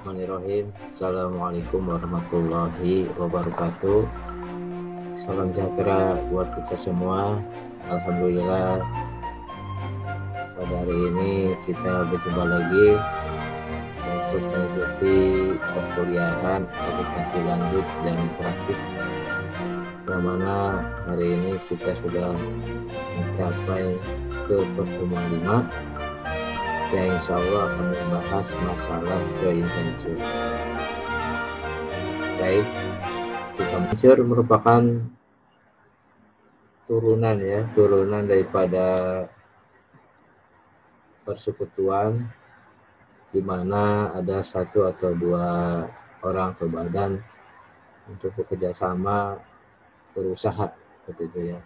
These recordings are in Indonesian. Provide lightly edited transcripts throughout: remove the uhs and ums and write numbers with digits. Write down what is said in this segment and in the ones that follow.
Bismillahirrahmanirrahim. Assalamualaikum warahmatullahi wabarakatuh. Salam sejahtera buat kita semua. Alhamdulillah, pada hari ini kita berjumpa lagi untuk mengikuti perkuliahan edukasi lanjut dan praktik, yang mana hari ini kita sudah mencapai ke pertemuan 5 yang insya Allah akan membahas masalah joint venture. Baik, joint venture merupakan turunan daripada persekutuan, di mana ada satu atau dua orang atau badan untuk bekerja sama berusaha, seperti itu ya.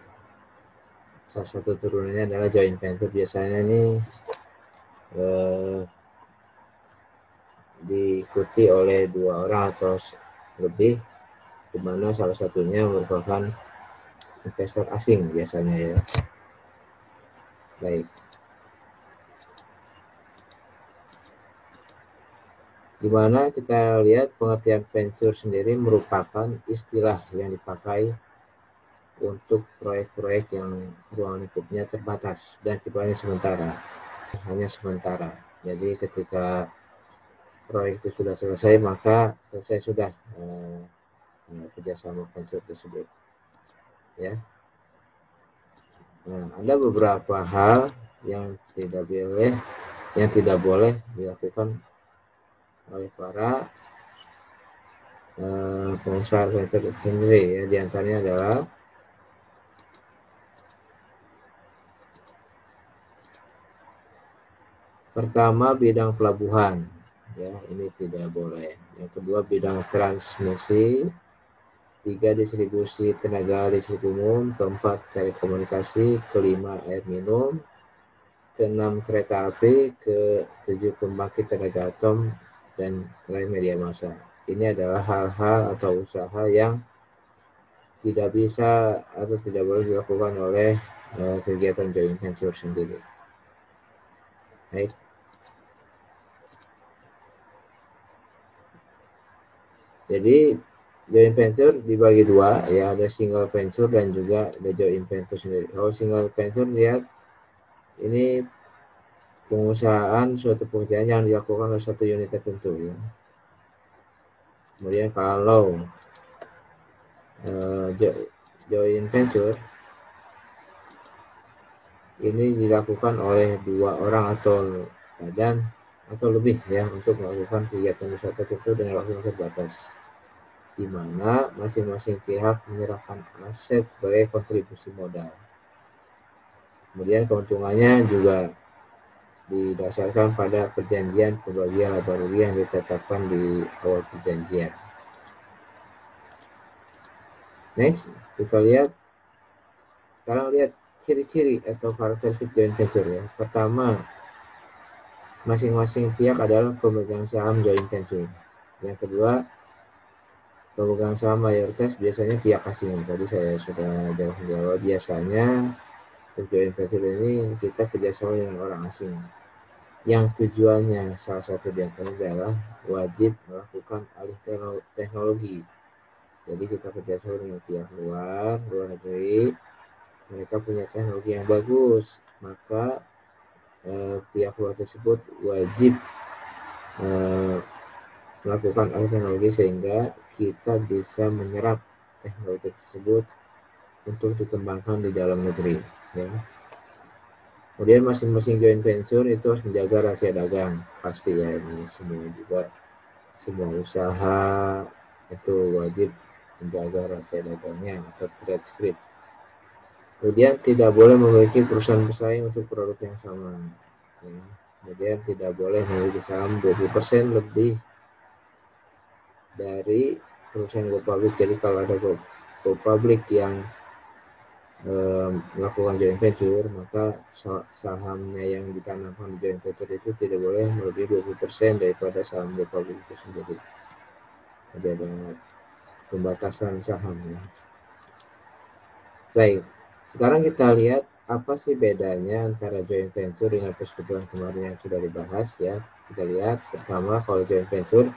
Salah satu turunannya adalah joint venture. Biasanya ini diikuti oleh 2 orang atau lebih, di mana salah satunya merupakan investor asing biasanya ya. Baik, di mana kita lihat pengertian venture sendiri merupakan istilah yang dipakai untuk proyek-proyek yang ruang lingkupnya terbatas dan sifatnya sementara, hanya sementara. Jadi ketika proyek itu sudah selesai, maka selesai sudah kerjasama venture tersebut ya. Nah, ada beberapa hal yang tidak boleh dilakukan oleh para pengusaha venture sendiri ya. Di antaranya adalah pertama, bidang pelabuhan ya, ini tidak boleh. Yang kedua, bidang transmisi. 3, distribusi tenaga listrik umum. 4, telekomunikasi. 5, air minum. 6, kereta api. 7, pembangkit tenaga atom dan lain media massa. Ini adalah hal-hal atau usaha yang tidak bisa atau tidak boleh dilakukan oleh kegiatan joint venture sendiri. Baik. Jadi joint venture dibagi 2 ya, ada single venture dan juga ada joint venture sendiri. Kalau single venture, lihat ini pengusahaan suatu pekerjaan yang dilakukan oleh satu unit tertentu ya. Kemudian kalau joint venture ini dilakukan oleh 2 orang atau badan atau lebih ya, untuk melakukan kegiatan usaha tertentu dengan waktu yang terbatas, di mana masing-masing pihak menyerahkan aset sebagai kontribusi modal. Kemudian keuntungannya juga didasarkan pada perjanjian pembagian laba rugi yang ditetapkan di awal perjanjian. Next, kita lihat sekarang ciri-ciri atau karakteristik joint venture ya. Pertama, masing-masing pihak adalah pemegang saham joint venture. Yang kedua, pemegang saham mayoritas biasanya pihak asing. Tadi saya sudah jawab, biasanya untuk joint venture ini kita kerjasama dengan orang asing, yang tujuannya salah satu di antaranya adalah wajib melakukan alih teknologi. Jadi kita kerjasama dengan pihak luar negeri, mereka punya teknologi yang bagus, maka pihak luar tersebut wajib melakukan alih teknologi sehingga kita bisa menyerap teknologi tersebut untuk dikembangkan di dalam negeri ya. Kemudian masing-masing joint venture itu harus menjaga rahasia dagang, pasti ya, ini semua usaha itu wajib menjaga rahasia dagangnya atau trade secret. Kemudian tidak boleh memiliki perusahaan bersaing untuk produk yang sama ya. Kemudian tidak boleh memiliki saham 20% lebih dari perusahaan go public. Jadi kalau ada go public yang melakukan joint venture, maka sahamnya yang ditanamkan di joint venture itu tidak boleh melebihi 20% daripada saham go public itu sendiri. Ada pembatasan sahamnya. Baik, sekarang kita lihat apa sih bedanya antara joint venture dengan persekutuan kemarin yang sudah dibahas ya. Kita lihat pertama, kalau joint venture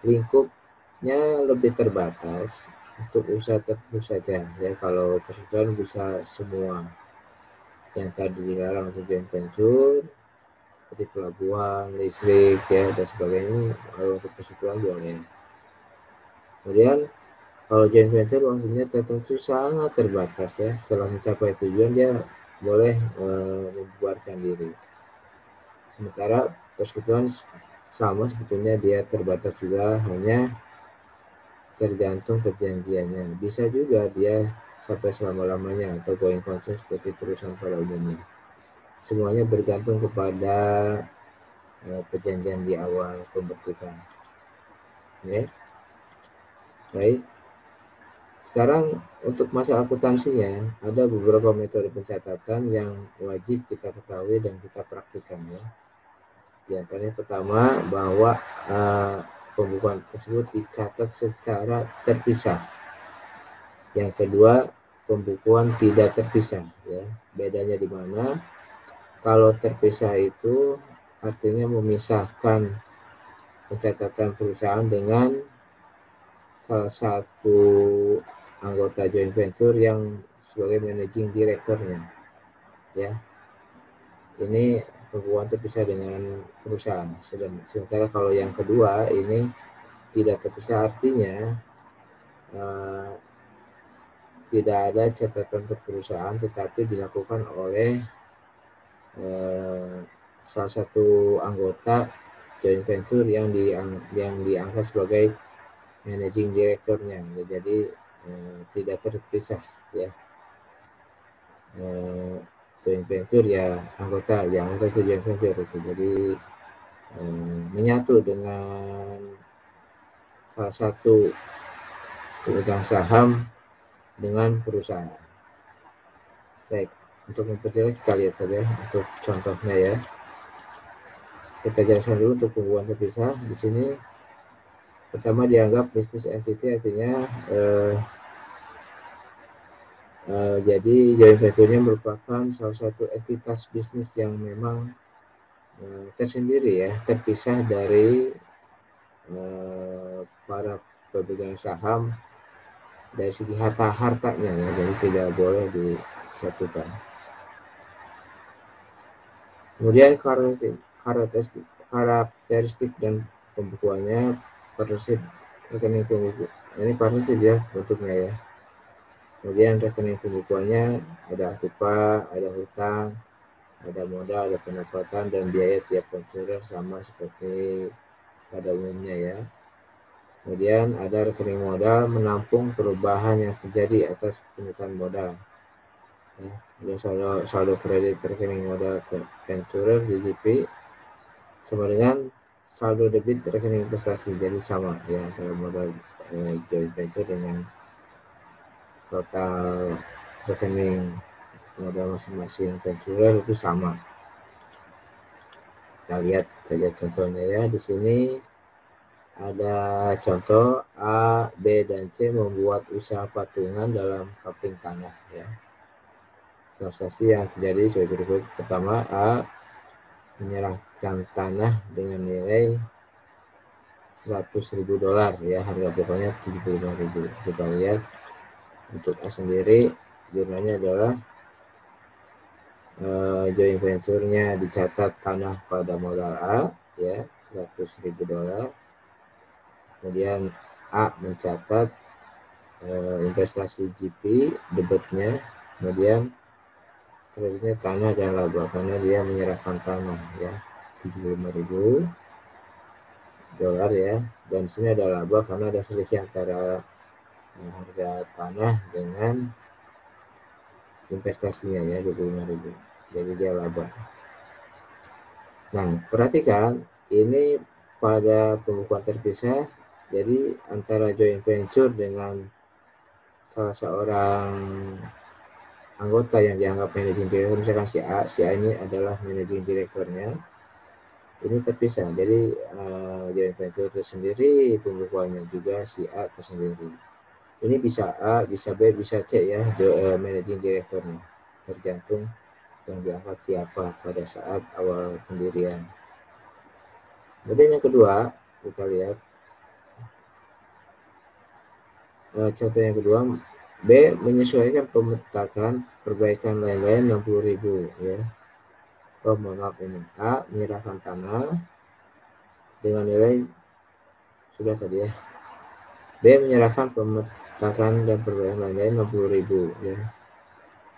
lingkupnya lebih terbatas untuk usaha tertentu saja ya. Kalau persekutuan bisa semua yang tadi dilarang untuk joint venture seperti pelabuhan, listrik ya dan sebagainya. Kalau untuk persekutuan boleh. Kemudian kalau joint venture maksudnya tertentu sangat terbatas ya. Setelah mencapai tujuan dia boleh membubarkan diri. Sementara persekutuan sama sebetulnya dia terbatas juga, hanya tergantung perjanjiannya. Bisa juga dia sampai selama-lamanya atau going concern seperti perusahaan pada umumnya. Semuanya bergantung kepada perjanjian di awal pembentukan. Ya. Baik. Sekarang untuk masalah akuntansinya, ada beberapa metode pencatatan yang wajib kita ketahui dan kita praktikkan ya. Di antaranya pertama bahwa pembukuan tersebut dicatat secara terpisah. Yang kedua, pembukuan tidak terpisah ya. Bedanya di mana? Kalau terpisah itu artinya memisahkan pencatatan perusahaan dengan salah satu anggota joint venture yang sebagai managing directornya ya. Ini pembukuan terpisah dengan perusahaan. Sementara kalau yang kedua ini tidak terpisah, artinya tidak ada catatan untuk perusahaan tetapi dilakukan oleh salah satu anggota joint venture yang diangkat sebagai managing directornya. Jadi tidak terpisah ya. Joint venture ya anggota itu joint venture itu. Jadi menyatu dengan salah satu pemegang saham dengan perusahaan. Baik, untuk memperjelas kita lihat saja untuk contohnya ya. Kita jelaskan dulu untuk pembukuan terpisah. Di sini pertama dianggap business entity, artinya jadi joint venture-nya merupakan salah satu entitas bisnis yang memang tersendiri ya, terpisah dari para pemegang saham dari segi hartanya ya, jadi tidak boleh disatukan. Kemudian karakteristik dan pembukuannya, partnership rekening pembuku. Ini partnership ya bentuknya ya. Kemudian rekening pembukuannya ada aktiva, ada hutang, ada modal, ada pendapatan dan biaya tiap venture sama seperti pada umumnya ya. Kemudian ada rekening modal menampung perubahan yang terjadi atas pungutan modal. Ya, ada saldo kredit rekening modal venture DJP sama dengan saldo debit rekening investasi, jadi sama ya, kalau modal joint venture dengan total rekening modal masing-masing venture itu sama. Kita lihat saja contohnya ya. Di sini ada contoh A, B, dan C membuat usaha patungan dalam kapling tanah ya. Transaksi yang terjadi sebagai berikut. Pertama, A menyerahkan tanah dengan nilai $100.000 ya, harga pokoknya $75.000. Kita lihat untuk A sendiri, jurnalnya adalah joint venture-nya dicatat tanah pada modal A ya, $100.000. Kemudian A mencatat investasi GP debitnya, kemudian kreditnya tanah dan laba karena dia menyerahkan tanah ya, $75.000 ya, dan sini ada laba karena ada selisih antara harga tanah dengan investasinya ya, $25.000, jadi dia laba. Nah, perhatikan ini pada pembukuan terpisah. Jadi antara joint venture dengan salah seorang anggota yang dianggap managing director, misalkan si A ini adalah managing directornya, ini terpisah. Jadi joint venture tersendiri, pembukuannya juga si A tersendiri. Ini bisa A, bisa B, bisa C ya, managing directornya, tergantung yang diangkat siapa pada saat awal pendirian. Kemudian yang kedua, kita lihat contoh yang kedua, B menyesuaikan pemetakan perbaikan lain-lain 60.000 ya. Oh maaf ini A menyerahkan tanah dengan nilai sudah tadi ya. B menyerahkan pemetakan dan perbaikan lain-lain 60.000 ya.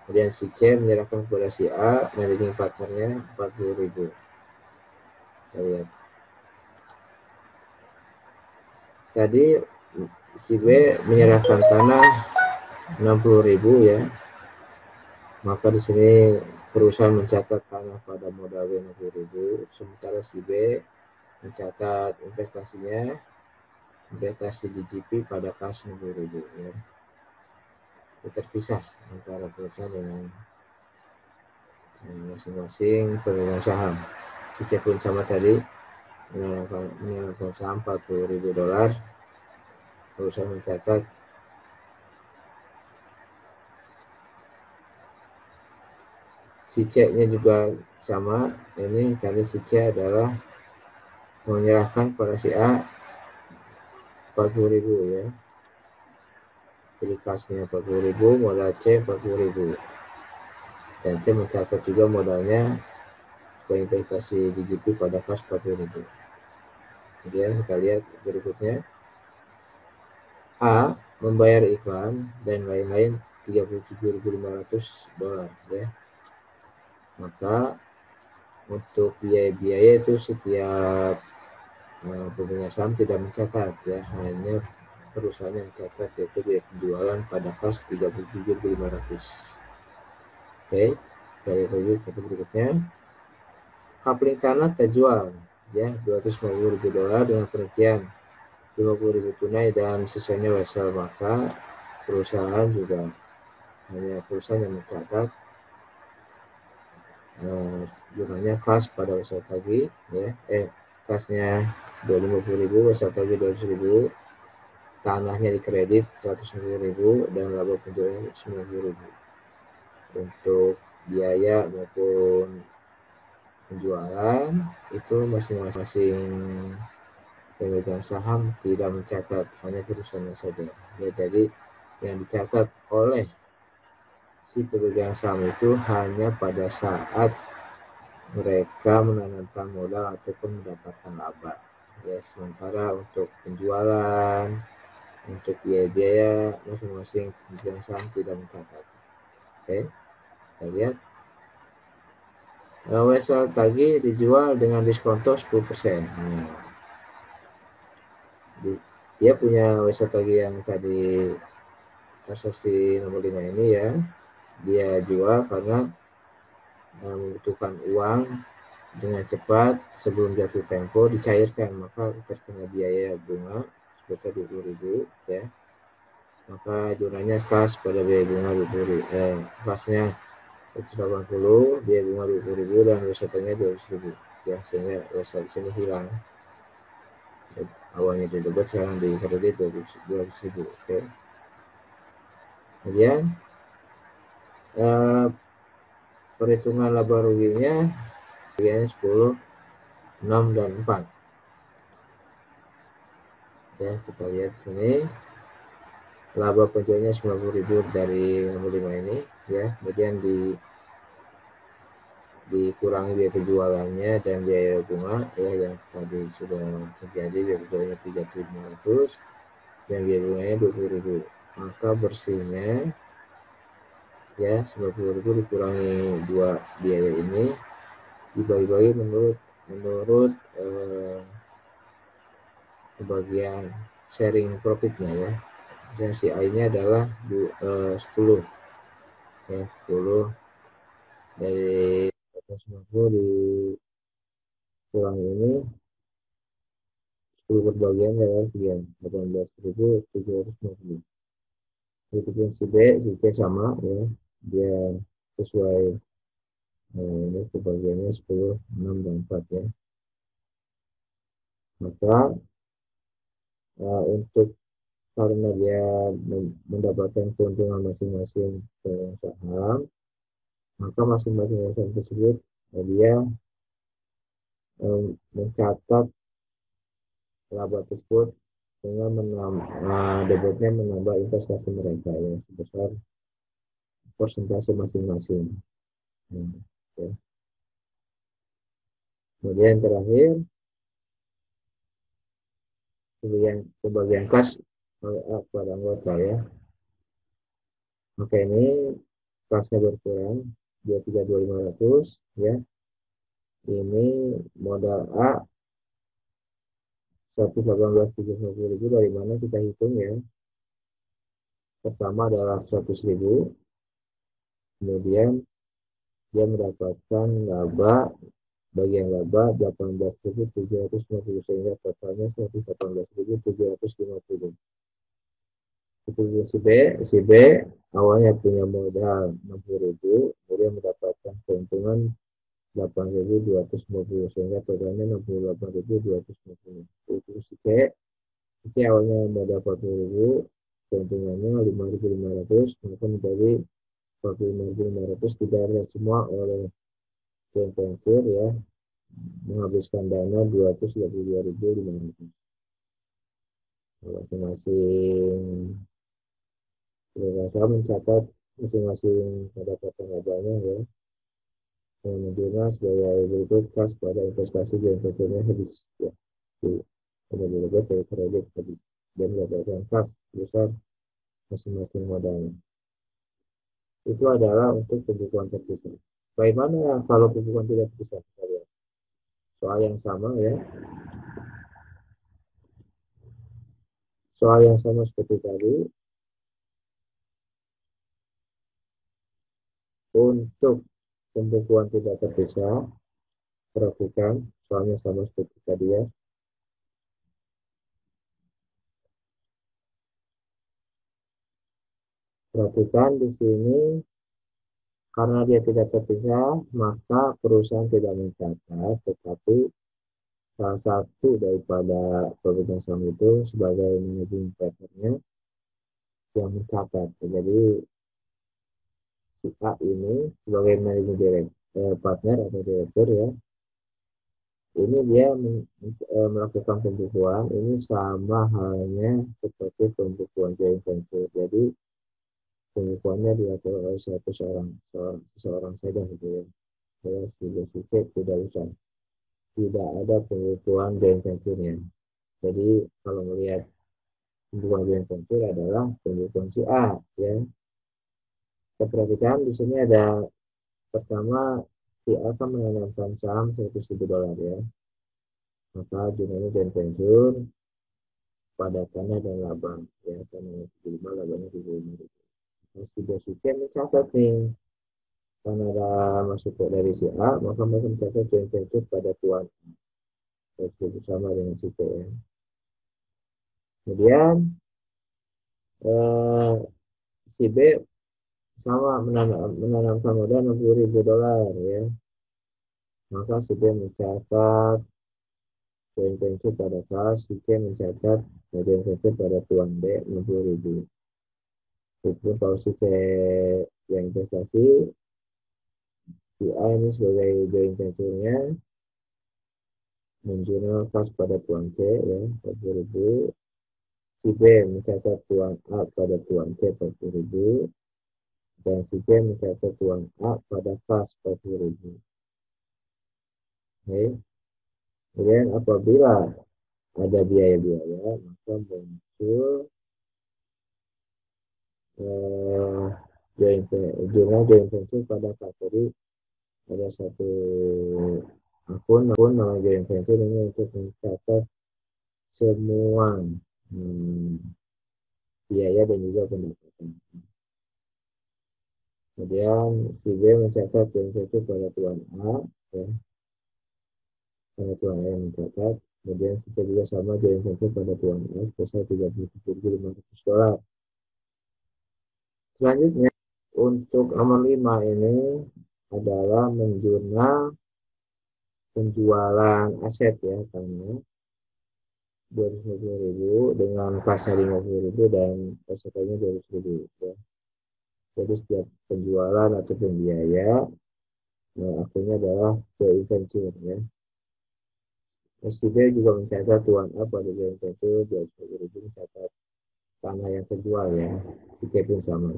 Kemudian si C menyerahkan kepada si A managing partnernya 40.000. Kita lihat. Tadi si B menyerahkan tanah 60.000 ya. Maka di sini perusahaan mencatat tanah pada modal 60.000, sementara si B mencatat investasinya, investasi di GP pada kas 60.000 ya. Terpisah antara perusahaan dengan masing-masing pemegang saham. Si C pun sama tadi menyerahkan saham $40.000. Perusahaan mencatat si C-nya juga sama. Ini tadi si C adalah menyerahkan pada si A 40.000 ya. Jadi kasnya 40.000, modal C 40.000. Dan C mencatat juga modalnya investasi di GP pada kas 40.000. Kemudian kita lihat berikutnya. A membayar iklan dan lain-lain $37.500 ya. Maka untuk biaya-biaya itu setiap pemegang saham tidak mencatat ya, hanya perusahaan yang mencatat yaitu biaya penjualan pada kas 37.500. Oke, dari review ke berikutnya. Kapling tanah terjual ya $250.000 dengan perincian 50.000 tunai dan sisanya wesel. Maka perusahaan juga hanya perusahaan yang mencatat jumlahnya kas pada wesel pagi ya, kasnya 250.000, wesel pagi 200.000, tanahnya dikredit 150.000 dan laba penjualannya 90.000. Untuk biaya maupun penjualan itu masing-masing pemegang saham tidak mencatat, hanya perusahaannya saja ya. Jadi yang dicatat oleh si pemegang saham itu hanya pada saat mereka menanamkan modal ataupun mendapatkan laba ya. Sementara untuk penjualan, untuk biaya-biaya masing-masing pemegang saham tidak mencatat. Oke, kita lihat. Wesel tagi dijual dengan diskonto 10%. Dia punya wesel tagi yang tadi transaksi nomor 5 ini ya. Dia jual karena membutuhkan uang dengan cepat sebelum jatuh tempo dicairkan, maka terkena biaya bunga sebesar 20.000 ya. Maka jumlahnya kas pada biaya bunga 20.000, kasnya 180, biaya bunga 20.000 dan wisatanya 200.000 ya, sehingga wisata di sini hilang. Awalnya di debat, sekarang di kredit 200.000. Oke. Kemudian perhitungan laba ruginya 10, 6 dan 4 ya. Kita lihat sini laba penjualnya 90.000 dari nomor 5 ini ya. Kemudian dikurangi biaya penjualannya dan biaya bunga ya, yang tadi sudah terjadi. Biaya penjualannya 3.500 dan biaya bunganya 20.000. Maka bersihnya ya 90.000 dikurangi dua biaya ini, dibagi-bagi menurut pembagian sharing profitnya ya. Dan si A ini adalah 10 ya, 10 dari 90 dikurangi ini 10 berbagian adalah sekian 18.750. Itu pun si B, si C sama ya, dia sesuai ini pembagiannya 10, 6 dan 4 ya. Maka untuk karena dia mendapatkan keuntungan masing-masing saham, maka masing-masing saham tersebut dia mencatat laba tersebut dengan debitnya menambah investasi mereka ya sebesar persentase masing-masing. Ya. Kemudian terakhir pembagian kas oleh A kepada anggota ya. Maka ini kasnya berkurang 23.500 ya. Ini modal A 118.750.000 dari mana kita hitung ya. Pertama adalah 100.000, kemudian dia mendapatkan laba bagian laba 18.750 sehingga totalnya 118.750. Itu si B awalnya punya modal 60.000, kemudian mendapatkan keuntungan 8.250 sehingga totalnya 68.250. Itu si C awalnya modal 40.000, keuntungannya 5.500, maka menjadi 45.500 dibayar semua oleh joint venture ya, menghabiskan dana 282.500. Masing-masing berasa mencatat masing-masing pendapatan labanya ya. Kemudian sebagai berikut kas pada investasi joint venture-nya habis ya. Kemudian dari kredit habis dan mendapatkan kas besar masing-masing modalnya. Itu adalah untuk pembukuan terpisah. Bagaimana kalau pembukuan tidak terpisah? Soal yang sama ya. Soal yang sama seperti tadi. Untuk pembukuan tidak terpisah, perhatikan soalnya sama seperti tadi ya. Perhatikan di sini karena dia tidak terpisah, maka perusahaan tidak mencatat, tetapi salah satu daripada pemegang saham itu sebagai managing partnernya yang mencatat. Jadi si A ini sebagai managing partner atau direktur ya, ini dia melakukan pembukuan ini sama halnya seperti pembukuan joint venture. Jadi pembukuannya diatur oleh seseorang saja gitu ya. Saya sudah tidak usah, tidak ada pembukuan joint venture-nya. Jadi kalau melihat pembukuan joint venture adalah pembukuan si A ya. Kita perhatikan di sini ada pertama si A akan menanamkan saham $100.000 ya. Maka jumlahnya joint venture pada tanah dan laba ya, tanah 75 labanya 75.000. Sudah suci mencatat nih karena ada masuk dari si A, maka mereka mencatat joint venture pada tuan A bersama dengan si C ya. Kemudian si B sama menanamkan modal $60.000 ya, maka si B mencatat joint venture pada kas, si C mencatat joint venture pada tuan B 60.000. Itu kalau si C yang investasi, si A ini sebagai joint venture-nya menjual kas pada tuan C ya 40.000. Si B mencatat tuan A pada tuan C 40.000 dan si C mencatat tuan A pada kas 40.000. Okay. Kemudian apabila ada biaya-biaya maka muncul jumlah joint venture pada kategori ada satu akun nama joint venture ini untuk mencatat semua biaya dan juga pendapatan. Kemudian si B mencatat joint venture pada tuan A ya. Pada tuan A yang mencatat. Kemudian kita juga sama joint venture pada tuan A sebesar $37.500. Selanjutnya untuk nomor 5 ini adalah menjurnal penjualan aset ya, karena 250.000 dengan kasnya 50.000 dan pesertanya 200.000 ya. Jadi setiap penjualan atau pembiaya, nah akhirnya adalah joint venture ya. SIB juga mencatat Tuan A pada joint venture 250.000 mencatat tanah yang terjual ya. Tiga pun sama.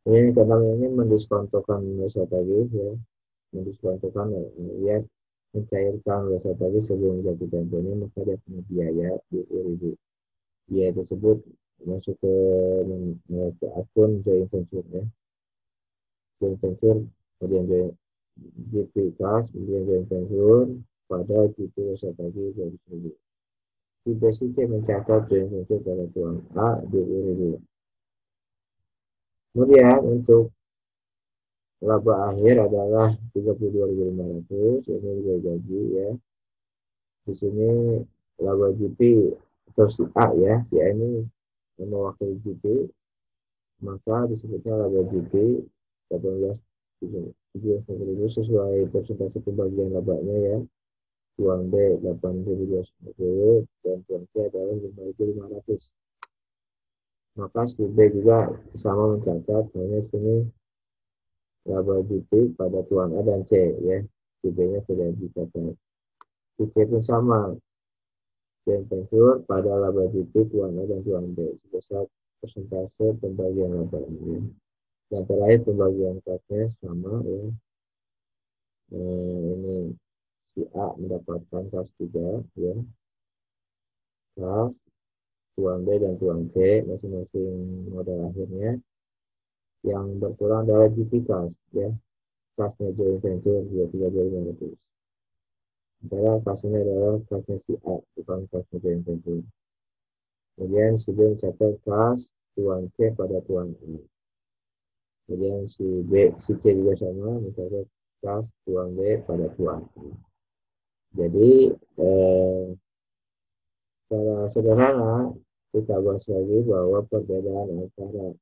Ini kadang ini mendiskontokan jasa tagih ya, mendiskontokan ya, mencairkan jasa tagih sebelum jatuh temponya, maka dia punya biaya 20.000. Biaya tersebut masuk ke akun joint venture ya. Joint venture kemudian GP kas, kemudian joint venture pada GP jasa tagih 20.000. Si BCC mencatat joint venture pada Tuan A 20.000. Kemudian untuk laba akhir adalah 32.500, ini juga gaji ya. Di sini laba GP atau si A ya, si A ini mewakili GP, maka disebutnya laba GP 18.700 sesuai persentase pembagian labanya ya. Tuan B 8.250 dan Tuan C adalah 5.500. Maka si B juga sama mencatat, hanya sini laba GP pada Tuan A dan C ya. Si B-nya sudah dicatat. Si C pun sama. Joint venture pada laba GP Tuan A dan Tuan B sebesar persentase pembagian laba ini. Yang terakhir pembagian kasnya sama ya. Ini si A mendapatkan kas 3 ya. Kas Tuan B dan Tuan C masing-masing modal akhirnya. Yang berkurang adalah GP kas ya. Kasnya joint venture 23.500. Sementara kasnya adalah kasnya si A, bukan kasnya joint venture. Kemudian si B mencatat kas Tuan C pada Tuan A. Kemudian si C juga sama mencatat kas Tuan B pada Tuan A. Jadi secara sederhana kita bahas lagi bahwa perbedaan antara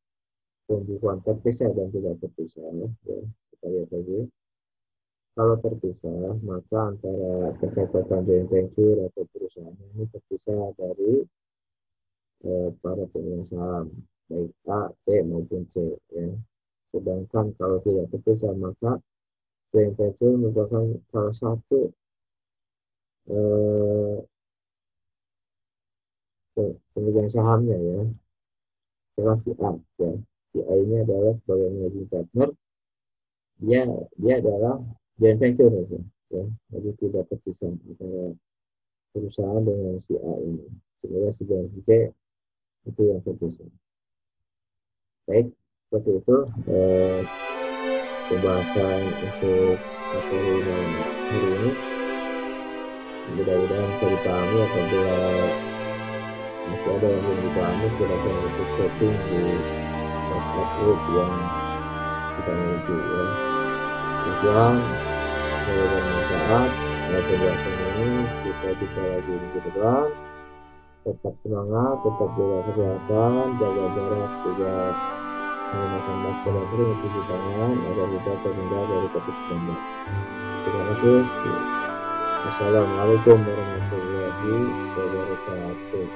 pembukuan terpisah dan tidak terpisah ya. Kita lihat lagi. Kalau terpisah, maka antara pencatatan joint venture atau perusahaan ini terpisah dari para pemegang saham, baik A, B maupun C. Ya. Sedangkan kalau tidak terpisah, maka joint venture merupakan salah satu pemegang sahamnya ya. Setelah si A, ya. Si A ini adalah sebagai managing partner, dia adalah joint venture ya. Jadi tidak terpisah antara perusahaan dengan si A ini. Sebenarnya si C itu yang terpisah. Baik, seperti itu pembahasan untuk materi hari ini. Mudah-mudahan bisa dipahami. Apabila masih ada yang belum dipahami, silakan untuk chatting di WhatsApp group yang kita miliki ya. Sekian, semoga bermanfaat. Pembahasan ini kita bisa lagi minggu depan. Tetap semangat, tetap jaga kesehatan, jaga jarak, juga menggunakan masker dan sering mencuci tangan agar kita terhindar dari COVID-19. Terima kasih. Assalamualaikum warahmatullahi wabarakatuh.